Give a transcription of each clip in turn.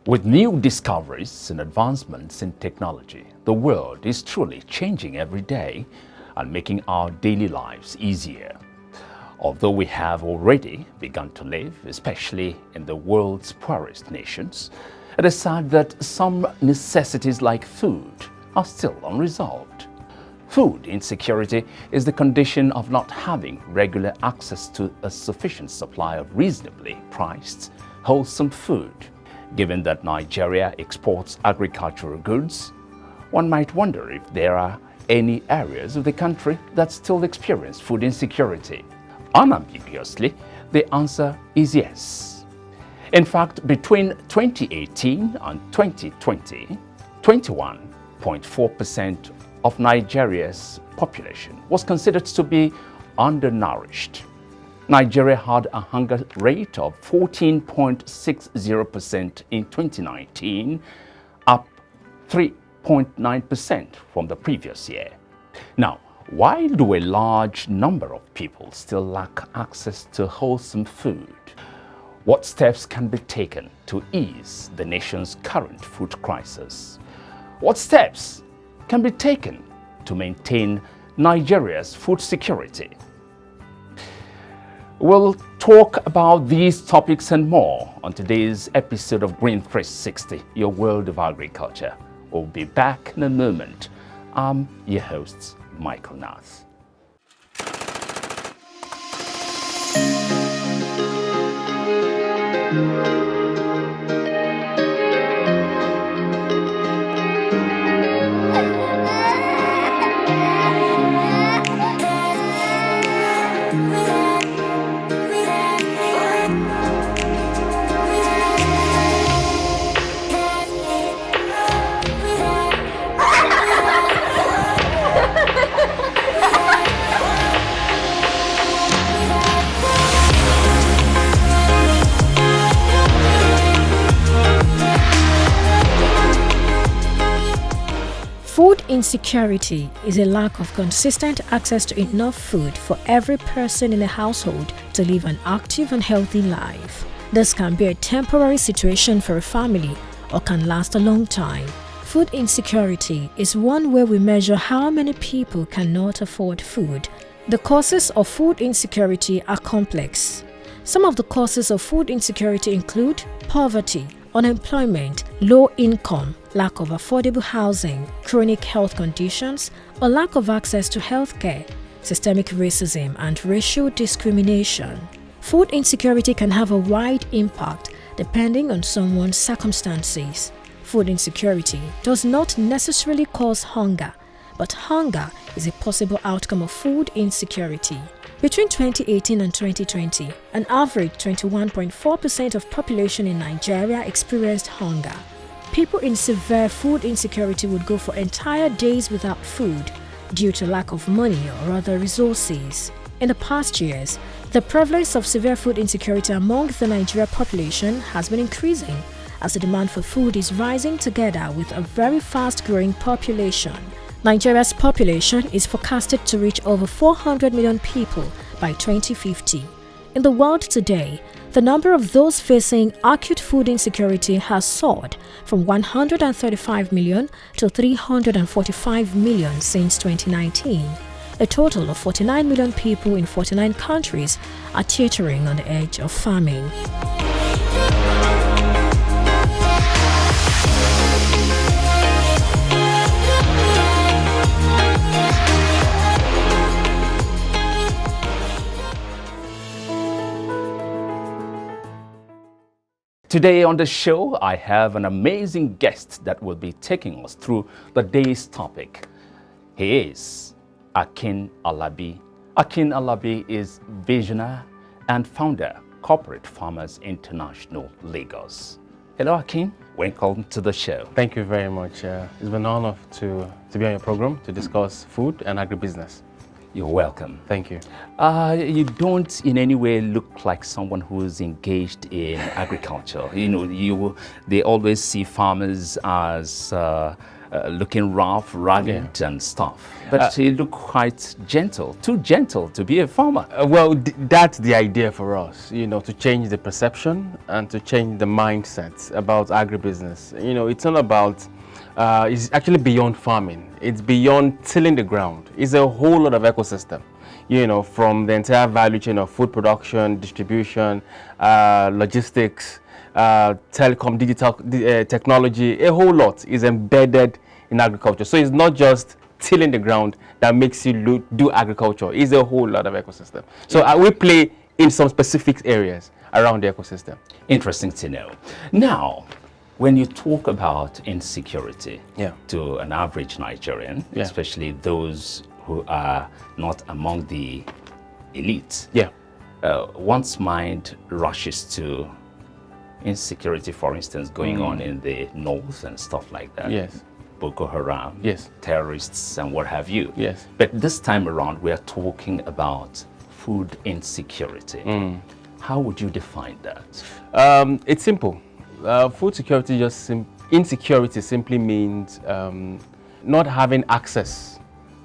With new discoveries and advancements in technology, the world is truly changing every day and making our daily lives easier. Although we have already begun to live, especially in the world's poorest nations, it is sad that some necessities like food are still unresolved. Food insecurity is the condition of not having regular access to a sufficient supply of reasonably priced, wholesome food. Given that Nigeria exports agricultural goods, one might wonder if there are any areas of the country that still experience food insecurity. Unambiguously, the answer is yes. In fact, between 2018 and 2020, 21.4% of Nigeria's population was considered to be undernourished. Nigeria had a hunger rate of 14.60% in 2019, up 3.9% from the previous year. Now, why do a large number of people still lack access to wholesome food? What steps can be taken to ease the nation's current food crisis? What steps can be taken to maintain Nigeria's food security? We'll talk about these topics and more on today's episode of Green 360, Your World of Agriculture. We'll be back in a moment. I'm your host, Michael Nath. Food insecurity is a lack of consistent access to enough food for every person in a household to live an active and healthy life. This can be a temporary situation for a family or can last a long time. Food insecurity is one where we measure how many people cannot afford food. The causes of food insecurity are complex. Some of the causes of food insecurity include poverty, unemployment, low income, lack of affordable housing, chronic health conditions, or lack of access to healthcare, systemic racism, and racial discrimination. Food insecurity can have a wide impact depending on someone's circumstances. Food insecurity does not necessarily cause hunger, but hunger is a possible outcome of food insecurity. Between 2018 and 2020, an average 21.4% of population in Nigeria experienced hunger. People in severe food insecurity would go for entire days without food due to lack of money or other resources. In the past years, the prevalence of severe food insecurity among the Nigerian population has been increasing as the demand for food is rising together with a very fast-growing population. Nigeria's population is forecasted to reach over 400 million people by 2050. In the world today, the number of those facing acute food insecurity has soared from 135 million to 345 million since 2019. A total of 49 million people in 49 countries are teetering on the edge of famine. Today on the show, I have an amazing guest that will be taking us through the day's topic. He is Akin Alabi. Akin Alabi is visionary and founder, Corporate Farmers International, Lagos. Hello, Akin. Welcome to the show. Thank you very much. It's been an honor to be on your program to discuss food and agribusiness. You're welcome. Thank you. You don't in any way look like someone who's engaged in agriculture. You know, they always see farmers as looking rough, rugged, and stuff. But he looked quite gentle, too gentle to be a farmer. Well, that's the idea for us, you know, to change the perception and to change the mindset about agribusiness. You know, it's not about, it's actually beyond farming. It's beyond tilling the ground. It's a whole lot of ecosystem, you know, from the entire value chain of food production, distribution, logistics, telecom, digital technology. A whole lot is embedded in agriculture. So it's not just tilling the ground that makes you do agriculture. It's a whole lot of ecosystem. So we play in some specific areas around the ecosystem. Interesting to know. Now, when you talk about insecurity to an average Nigerian, especially those who are not among the elite, one's mind rushes to insecurity, for instance, going on in the north and stuff like that. Yes. Boko Haram, yes, terrorists and what have you. Yes. But this time around, we are talking about food insecurity. How would you define that? It's simple. Food security insecurity simply means not having access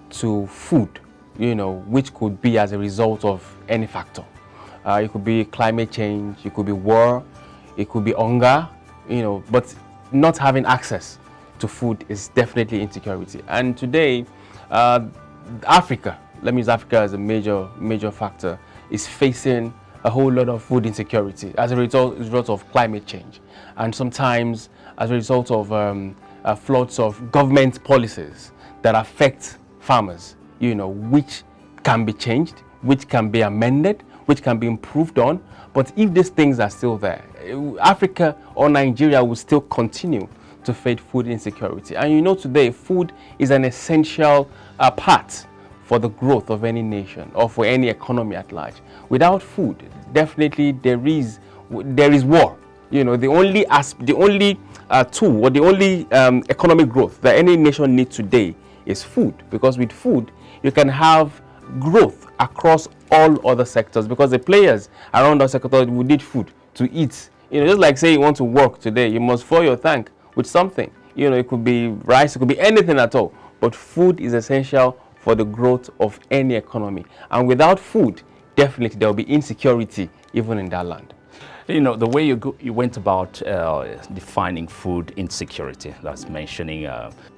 to food, you know, which could be as a result of any factor. It could be climate change, it could be war, it could be hunger, you know, but not having access to food is definitely insecurity. And today, Africa, let me use Africa as a major factor, is facing a whole lot of food insecurity as a result of climate change, and sometimes as a result of floods of government policies that affect farmers, you know, which can be changed, which can be amended, which can be improved on. But if these things are still there, Africa or Nigeria will still continue to face food insecurity. And you know, today food is an essential part for the growth of any nation or for any economy at large. Without food, definitely there is war. You know, the only tool or the only economic growth that any nation needs today is food, because with food you can have growth across all other sectors, because the players around our sector will need food to eat. You know, just like say you want to work today, you must fill your tank with something. You know, it could be rice, it could be anything at all. But food is essential for the growth of any economy. And without food, definitely there will be insecurity even in that land. You know, the way you went about defining food insecurity, that's mentioning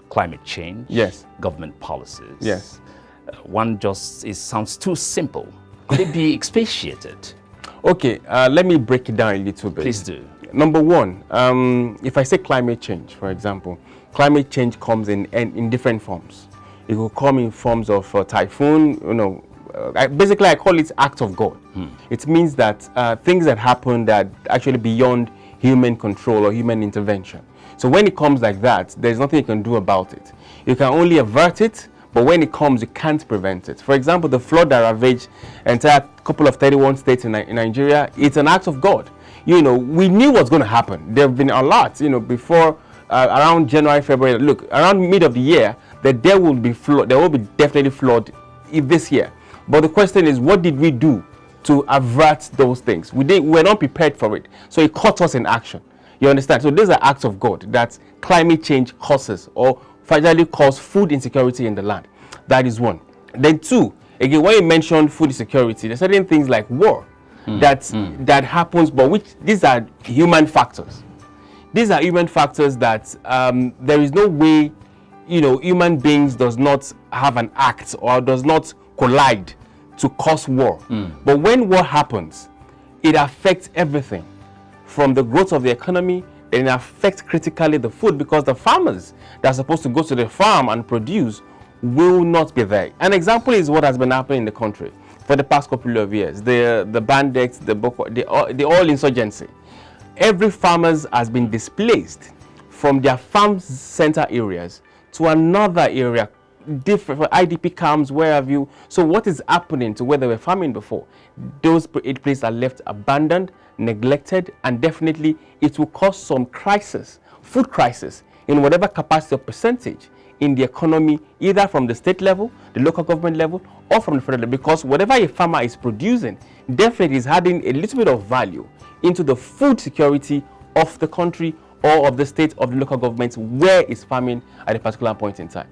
climate change, yes, government policies. Yes. It sounds too simple. Could it be expatiated? Okay, let me break it down a little bit. Please do. Number one, if I say climate change, for example, climate change comes in different forms. It will come in forms of typhoon, you know, basically I call it act of God. It means that things that happen that actually beyond human control or human intervention. So when it comes like that, there's nothing you can do about it. You can only avert it, but when it comes, you can't prevent it. For example, the flood that ravaged entire couple of 31 states in Nigeria, it's an act of God. You know, we knew what's going to happen. There have been a lot, you know, before around January, February. Look, around mid of the year, there will be definitely flood this year. But the question is, what did we do to avert those things? We're not prepared for it. So it caught us in action. You understand? So these are acts of God that climate change causes or finally cause food insecurity in the land. That is one. Then two, again, when you mention food insecurity, there's certain things like war that happens, but these are human factors. These are human factors that there is no way, you know, human beings does not have an act or does not collide to cause war. But when war happens, it affects everything from the growth of the economy, and it affects critically the food, because the farmers that are supposed to go to the farm and produce will not be there. An example is what has been happening in the country for the past couple of years. The bandits, the oil insurgency. Every farmer has been displaced from their farm center areas to another area, different IDP camps, where have you. So what is happening to where they were farming before? Those places are left abandoned, neglected, and definitely it will cause some crisis, food crisis, in whatever capacity or percentage in the economy, either from the state level, the local government level, or from the federal level, because whatever a farmer is producing definitely is adding a little bit of value into the food security of the country or of the state of the local government where it's farming at a particular point in time.